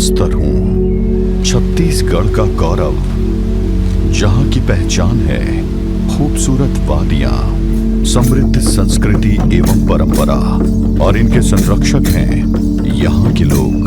बस्तर हूँ, छत्तीसगढ़ का गौरव, जहाँ की पहचान है खूबसूरत वादियाँ, समृद्ध संस्कृति एवं परंपरा, और इनके संरक्षक हैं यहाँ के लोग।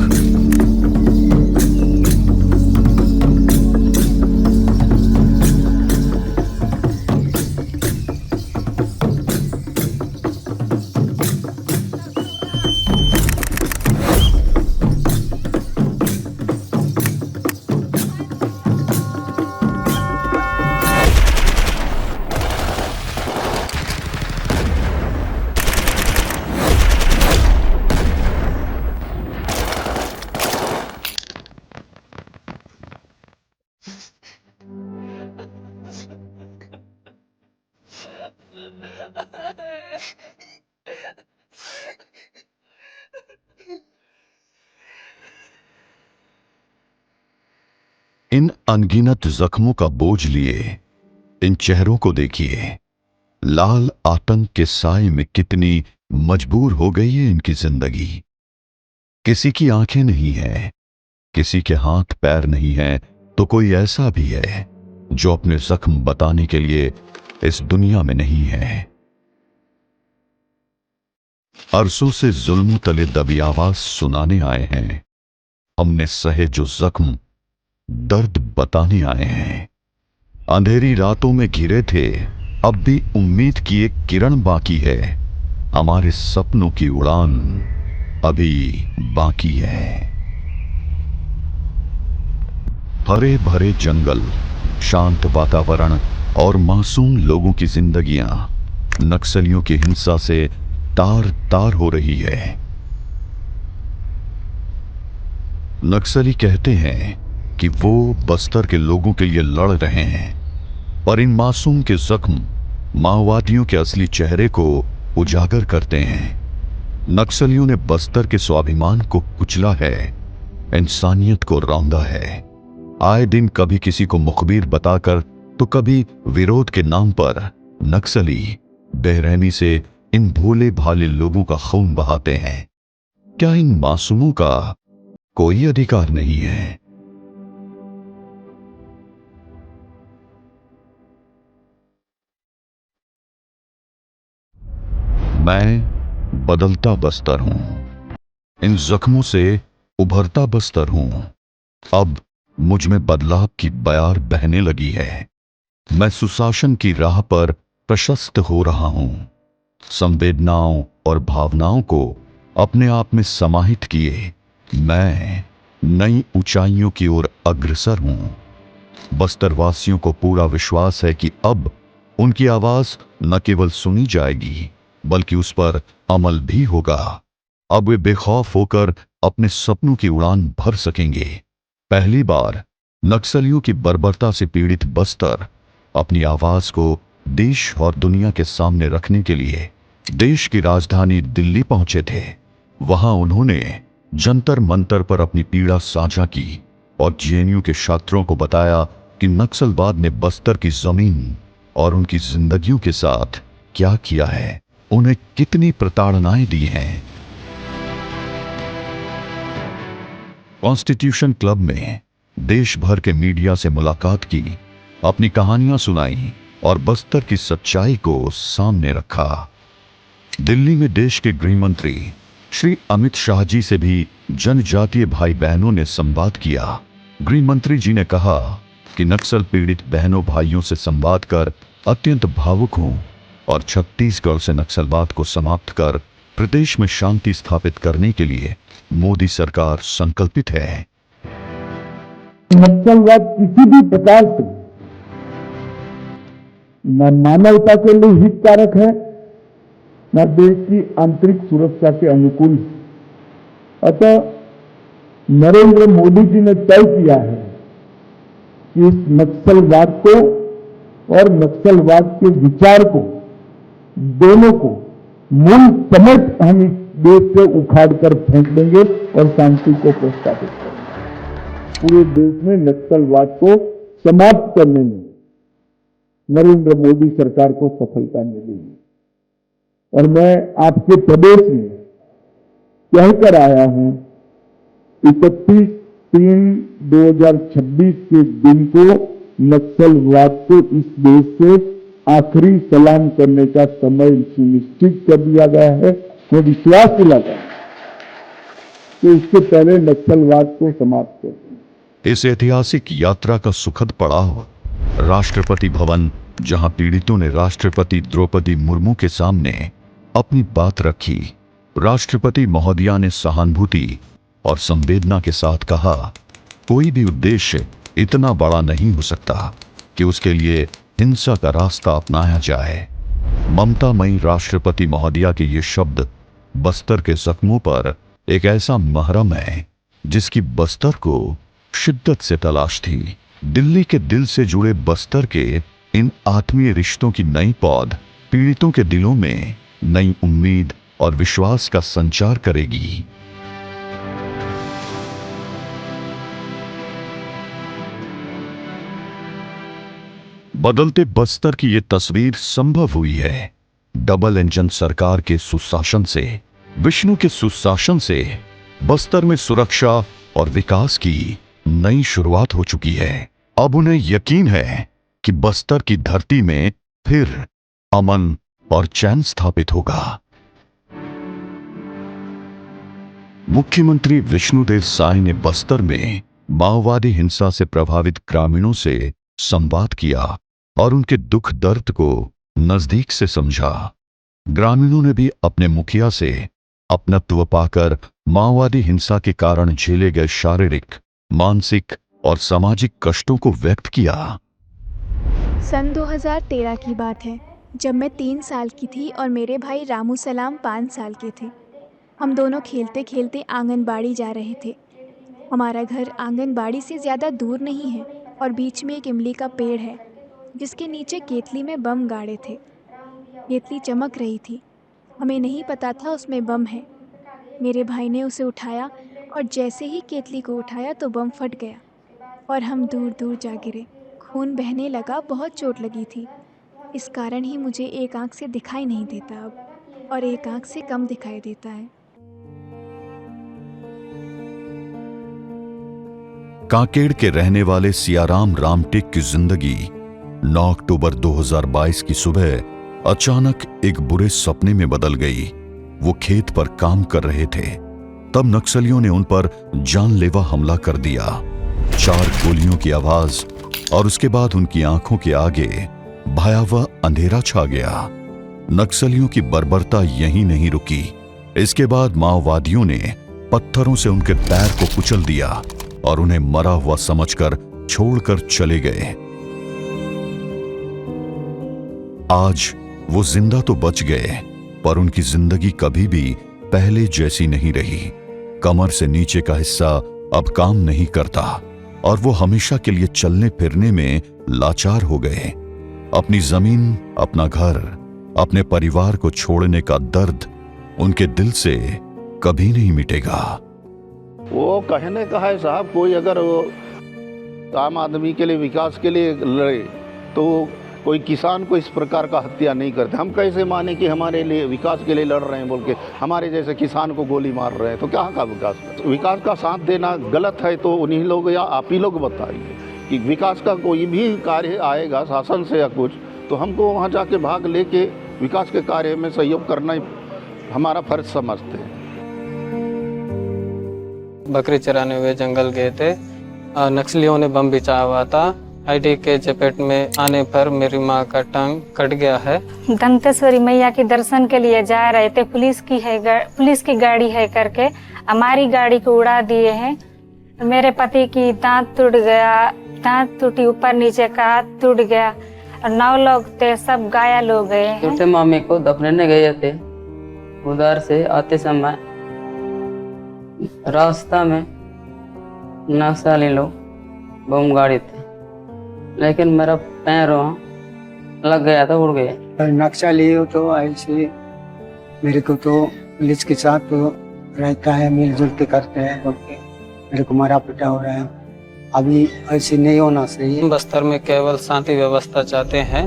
इन अनगिनत जख्मों का बोझ लिए इन चेहरों को देखिए। लाल आतंक के साए में कितनी मजबूर हो गई है इनकी जिंदगी। किसी की आंखें नहीं है, किसी के हाथ पैर नहीं है, तो कोई ऐसा भी है जो अपने जख्म बताने के लिए इस दुनिया में नहीं है। अरसों से जुल्म तले दबी आवाज सुनाने आए हैं, हमने सहे जो जख्म दर्द बताने आए हैं। अंधेरी रातों में घिरे थे, अब भी उम्मीद की एक किरण बाकी है। हमारे सपनों की उड़ान अभी बाकी है। हरे भरे जंगल, शांत वातावरण और मासूम लोगों की जिंदगियां नक्सलियों की हिंसा से तार तार हो रही है। नक्सली कहते हैं कि वो बस्तर के लोगों के लिए लड़ रहे हैं, पर इन मासूम के जख्म माओवादियों के असली चेहरे को उजागर करते हैं। नक्सलियों ने बस्तर के स्वाभिमान को कुचला है, इंसानियत को रौंदा है। आए दिन कभी किसी को मुखबिर बताकर तो कभी विरोध के नाम पर नक्सली बेरहमी से इन भोले भाले लोगों का खून बहाते हैं। क्या इन मासूमों का कोई अधिकार नहीं है? मैं बदलता बस्तर हूं, इन जख्मों से उभरता बस्तर हूं। अब मुझ में बदलाव की बयार बहने लगी है। मैं सुशासन की राह पर प्रशस्त हो रहा हूं, संवेदनाओं और भावनाओं को अपने आप में समाहित किए मैं नई ऊंचाइयों की ओर अग्रसर हूं। बस्तरवासियों को पूरा विश्वास है कि अब उनकी आवाज न केवल सुनी जाएगी बल्कि उस पर अमल भी होगा। अब वे बेखौफ होकर अपने सपनों की उड़ान भर सकेंगे। पहली बार नक्सलियों की बर्बरता से पीड़ित बस्तर अपनी आवाज को देश और दुनिया के सामने रखने के लिए देश की राजधानी दिल्ली पहुंचे थे। वहां उन्होंने जंतर मंतर पर अपनी पीड़ा साझा की और जेएनयू के छात्रों को बताया कि नक्सलवाद ने बस्तर की जमीन और उनकी जिंदगियों के साथ क्या किया है, उन्हें कितनी प्रताड़नाएं दी हैं। कॉन्स्टिट्यूशन क्लब में देश भर के मीडिया से मुलाकात की, अपनी कहानियां सुनाई और बस्तर की सच्चाई को सामने रखा। दिल्ली में देश के गृह मंत्री श्री अमित शाह जी से भी जनजातीय भाई बहनों ने संवाद किया। गृह मंत्री जी ने कहा कि नक्सल पीड़ित बहनों भाइयों से संवाद कर अत्यंत भावुक हूं और छत्तीसगढ़ से नक्सलवाद को समाप्त कर प्रदेश में शांति स्थापित करने के लिए मोदी सरकार संकल्पित है। नक्सलवाद किसी भी प्रकार से न मानवता के लिए हितकारक है, न देश की आंतरिक सुरक्षा के अनुकूल है। अतः नरेंद्र मोदी जी ने तय किया है कि इस नक्सलवाद को और नक्सलवाद के विचार को, दोनों को मूल समेत हम इस देश से उखाड़ कर फेंक देंगे और शांति को प्रस्तावित करेंगे। पूरे देश में नक्सलवाद को समाप्त करने में नरेंद्र मोदी सरकार को सफलता मिलेगी। और मैं आपके प्रदेश में कहकर आया हूं, 31 3/2026 के दिन को नक्सलवाद को इस देश से आखिरी सलाम करने का समय सुनिश्चित कर दिया गया है। मैं विश्वास दिलाता हूं कि इससे पहले नक्सलवाद को समाप्त कर। इस ऐतिहासिक यात्रा का सुखद पड़ाव राष्ट्रपति भवन, जहां पीड़ितों ने राष्ट्रपति द्रौपदी मुर्मू के सामने अपनी बात रखी। राष्ट्रपति महोदया ने सहानुभूति और संवेदना के साथ कहा, कोई भी उद्देश्य इतना बड़ा नहीं हो सकता कि उसके लिए हिंसा का रास्ता अपनाया जाए। ममतामयी राष्ट्रपति महोदया के ये शब्द बस्तर के जख्मों पर एक ऐसा मरहम है जिसकी बस्तर को शिद्दत से तलाश थी। दिल्ली के दिल से जुड़े बस्तर के इन आत्मीय रिश्तों की नई पौध पीड़ितों के दिलों में नई उम्मीद और विश्वास का संचार करेगी। बदलते बस्तर की ये तस्वीर संभव हुई है डबल इंजन सरकार के सुशासन से। विष्णु के सुशासन से बस्तर में सुरक्षा और विकास की नई शुरुआत हो चुकी है। अब उन्हें यकीन है कि बस्तर की धरती में फिर अमन और चैन स्थापित होगा। मुख्यमंत्री विष्णुदेव साय ने बस्तर में माओवादी हिंसा से प्रभावित ग्रामीणों से संवाद किया और उनके दुख दर्द को नजदीक से समझा। ग्रामीणों ने भी अपने मुखिया से अपनत्व पाकर माओवादी हिंसा के कारण झेले गए शारीरिक, मानसिक और सामाजिक कष्टों को व्यक्त किया। सन 2013 की बात है, जब मैं 3 साल की थी और मेरे भाई रामू सलाम 5 साल के थे। हम दोनों खेलते खेलते आंगनबाड़ी जा रहे थे। हमारा घर आंगनबाड़ी से ज़्यादा दूर नहीं है और बीच में एक इमली का पेड़ है जिसके नीचे केतली में बम गाड़े थे। केतली चमक रही थी, हमें नहीं पता था उसमें बम है। मेरे भाई ने उसे उठाया और जैसे ही केतली को उठाया तो बम फट गया और हम दूर दूर जा गिरे। खून बहने लगा, बहुत चोट लगी थी। इस कारण ही मुझे एक आंख से दिखाई नहीं देता अब और एक आंख से कम दिखाई देता है। कांकेड़ के रहने वाले सियाराम रामटेक की जिंदगी 9 अक्टूबर 2022 की सुबह अचानक एक बुरे सपने में बदल गई। वो खेत पर काम कर रहे थे, तब नक्सलियों ने उन पर जानलेवा हमला कर दिया। 4 गोलियों की आवाज और उसके बाद उनकी आंखों के आगे भयावह अंधेरा छा गया। नक्सलियों की बर्बरता यहीं नहीं रुकी। इसके बाद माओवादियों ने पत्थरों से उनके पैर को कुचल दिया और उन्हें मरा हुआ समझकर छोड़कर चले गए। आज वो जिंदा तो बच गए, पर उनकी जिंदगी कभी भी पहले जैसी नहीं रही। कमर से नीचे का हिस्सा अब काम नहीं करता और वो हमेशा के लिए चलने फिरने में लाचार हो गए। अपनी जमीन, अपना घर, अपने परिवार को छोड़ने का दर्द उनके दिल से कभी नहीं मिटेगा। वो कहने का है साहब, कोई अगर आम आदमी के लिए, विकास के लिए लड़े तो कोई किसान को इस प्रकार का हत्या नहीं करते। हम कैसे माने कि हमारे लिए, विकास के लिए लड़ रहे हैं बोल के हमारे जैसे किसान को गोली मार रहे हैं, तो क्या का विकास? विकास का साथ देना गलत है तो उन्हीं लोग या आप ही लोग बताइए कि विकास का कोई भी कार्य आएगा शासन से या कुछ, तो हमको वहाँ जाके भाग लेके विकास के कार्य में सहयोग करना ही हमारा फर्ज समझते हैं। बकरी चराने हुए जंगल गए थे, नक्सलियों ने बम बिछाया हुआ था। आईडी के चपेट में आने पर मेरी माँ का टांग कट गया है। दंतेश्वरी मैया के दर्शन के लिए जा रहे थे, पुलिस की गाड़ी है करके हमारी गाड़ी को उड़ा दिए हैं। मेरे पति की दांत टूट गया, दांत टूटी, ऊपर नीचे का हाथ टूट गया और 9 लोग थे, सब घायल हो गए हैं। छोटे मामी को दफनाने गए थे, उधर से आते समय रास्ता में नक्सली लोग बम गाड़ी थे, लेकिन मेरा पैर वहाँ लग गया था, उड़ गया। नक्सली हो तो ऐसे मेरे को तो पुलिस के साथ तो रहता है, मिलजुल के करते हैं, मेरे को मारा पिटा हो रहा है। अभी ऐसे नहीं होना चाहिए। बस्तर में केवल शांति व्यवस्था चाहते हैं।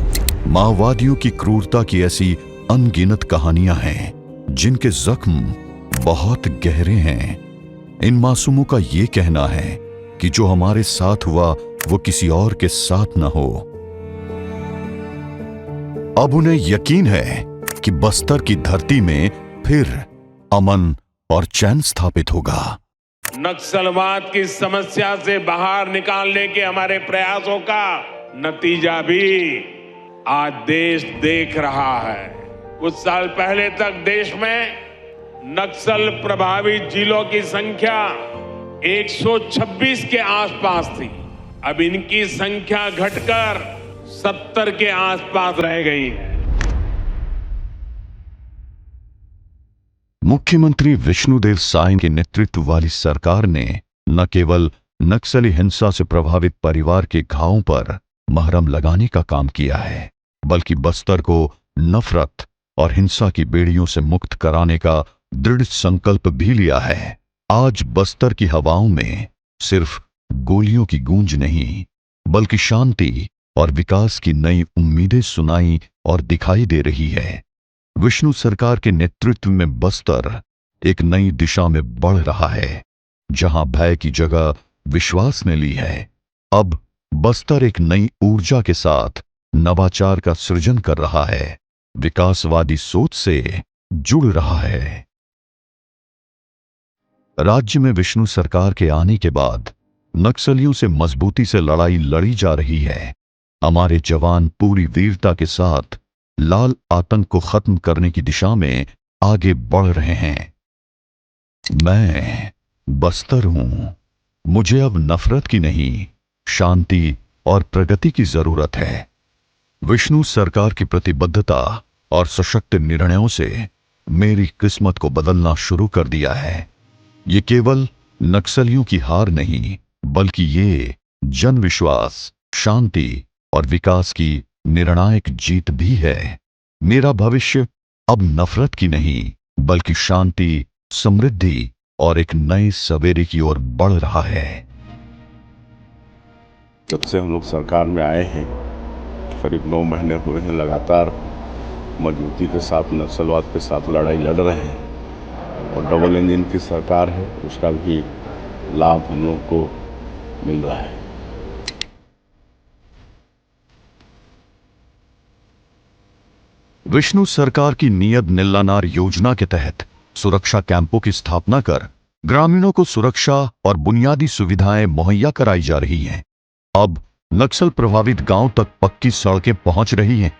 माओवादियों की क्रूरता की ऐसी अनगिनत कहानियां हैं जिनके जख्म बहुत गहरे हैं। इन मासूमों का ये कहना है कि जो हमारे साथ हुआ वो किसी और के साथ न हो। अब उन्हें यकीन है कि बस्तर की धरती में फिर अमन और चैन स्थापित होगा। नक्सलवाद की समस्या से बाहर निकालने के हमारे प्रयासों का नतीजा भी आज देश देख रहा है। कुछ साल पहले तक देश में नक्सल प्रभावित जिलों की संख्या 126 के आसपास थी। अब इनकी संख्या घटकर 70 के आसपास रह गई है। मुख्यमंत्री विष्णुदेव साय के नेतृत्व वाली सरकार ने न केवल नक्सली हिंसा से प्रभावित परिवार के घावों पर मरहम लगाने का काम किया है, बल्कि बस्तर को नफरत और हिंसा की बेड़ियों से मुक्त कराने का दृढ़ संकल्प भी लिया है। आज बस्तर की हवाओं में सिर्फ गोलियों की गूंज नहीं, बल्कि शांति और विकास की नई उम्मीदें सुनाई और दिखाई दे रही है। विष्णु सरकार के नेतृत्व में बस्तर एक नई दिशा में बढ़ रहा है, जहां भय की जगह विश्वास ने ली है। अब बस्तर एक नई ऊर्जा के साथ नवाचार का सृजन कर रहा है, विकासवादी सोच से जुड़ रहा है। राज्य में विष्णु सरकार के आने के बाद नक्सलियों से मजबूती से लड़ाई लड़ी जा रही है। हमारे जवान पूरी वीरता के साथ लाल आतंक को खत्म करने की दिशा में आगे बढ़ रहे हैं। मैं बस्तर हूं। मुझे अब नफरत की नहीं, शांति और प्रगति की जरूरत है। विष्णु सरकार की प्रतिबद्धता और सशक्त निर्णयों से मेरी किस्मत को बदलना शुरू कर दिया है। ये केवल नक्सलियों की हार नहीं, बल्कि ये जन विश्वास, शांति और विकास की निर्णायक जीत भी है। मेरा भविष्य अब नफरत की नहीं, बल्कि शांति, समृद्धि और एक नए सवेरे की ओर बढ़ रहा है। जब से हम लोग सरकार में आए हैं, करीब 9 महीने हुए हैं, लगातार मजबूती के साथ नक्सलवाद के साथ लड़ाई लड़ रहे हैं और डबल इंजन की सरकार है, उसका भी लाभ हम लोग को मिल रहा है। विष्णु सरकार की नियत निल्लानार योजना के तहत सुरक्षा कैंपों की स्थापना कर ग्रामीणों को सुरक्षा और बुनियादी सुविधाएं मुहैया कराई जा रही हैं। अब नक्सल प्रभावित गांव तक पक्की सड़कें पहुंच रही हैं।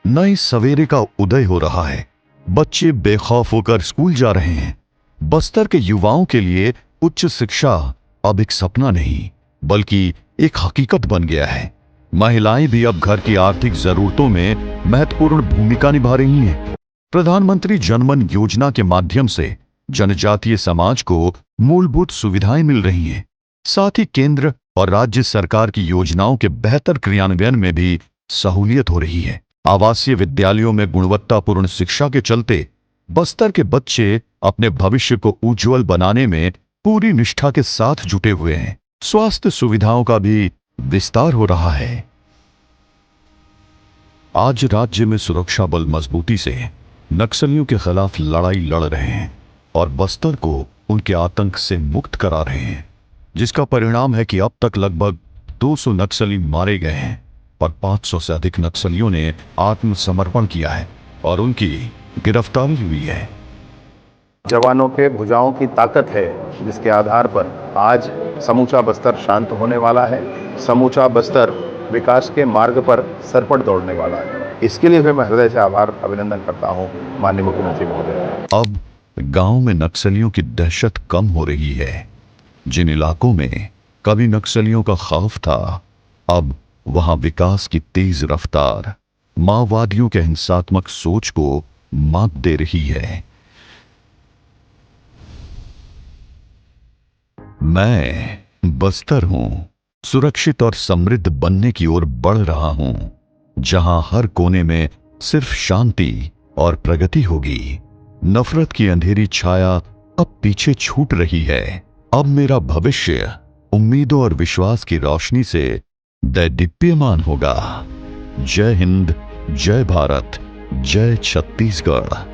नए सवेरे का उदय हो रहा है। बच्चे बेखौफ होकर स्कूल जा रहे हैं। बस्तर के युवाओं के लिए उच्च शिक्षा अब एक सपना नहीं, बल्कि एक हकीकत बन गया है। महिलाएं भी अब घर की आर्थिक जरूरतों में महत्वपूर्ण भूमिका निभा रही हैं। प्रधानमंत्री जनमन योजना के माध्यम से जनजातीय समाज को मूलभूत सुविधाएं मिल रही हैं। साथ ही केंद्र और राज्य सरकार की योजनाओं के बेहतर क्रियान्वयन में भी सहूलियत हो रही है। आवासीय विद्यालयों में गुणवत्तापूर्ण शिक्षा के चलते बस्तर के बच्चे अपने भविष्य को उज्जवल बनाने में पूरी निष्ठा के साथ जुटे हुए हैं। स्वास्थ्य सुविधाओं का भी विस्तार हो रहा है। आज राज्य में सुरक्षा बल मजबूती से नक्सलियों के खिलाफ लड़ाई लड़ रहे हैं और बस्तर को उनके आतंक से मुक्त करा रहे हैं, जिसका परिणाम है कि अब तक लगभग 200 नक्सली मारे गए हैं और 500 से अधिक नक्सलियों ने आत्मसमर्पण किया है और उनकी गिरफ्तारी हुई है। जवानों के भुजाओं की ताकत है, जिसके आधार पर आज समूचा बस्तर शांत होने वाला है। समूचा बस्तर विकास के मार्ग पर सरपट दौड़ने वाला है। इसके लिए मैं हृदय से आभार अभिनंदन करता हूं माननीय मुख्यमंत्री महोदय। अब गांव में नक्सलियों की दहशत कम हो रही है। जिन इलाकों में कभी नक्सलियों का खौफ था, अब वहां विकास की तेज रफ्तार माओवादियों के हिंसात्मक सोच को मात दे रही है। मैं बस्तर हूं, सुरक्षित और समृद्ध बनने की ओर बढ़ रहा हूं, जहां हर कोने में सिर्फ शांति और प्रगति होगी। नफरत की अंधेरी छाया अब पीछे छूट रही है। अब मेरा भविष्य उम्मीदों और विश्वास की रोशनी से दैदीप्यमान होगा। जय हिंद, जय भारत, जय छत्तीसगढ़।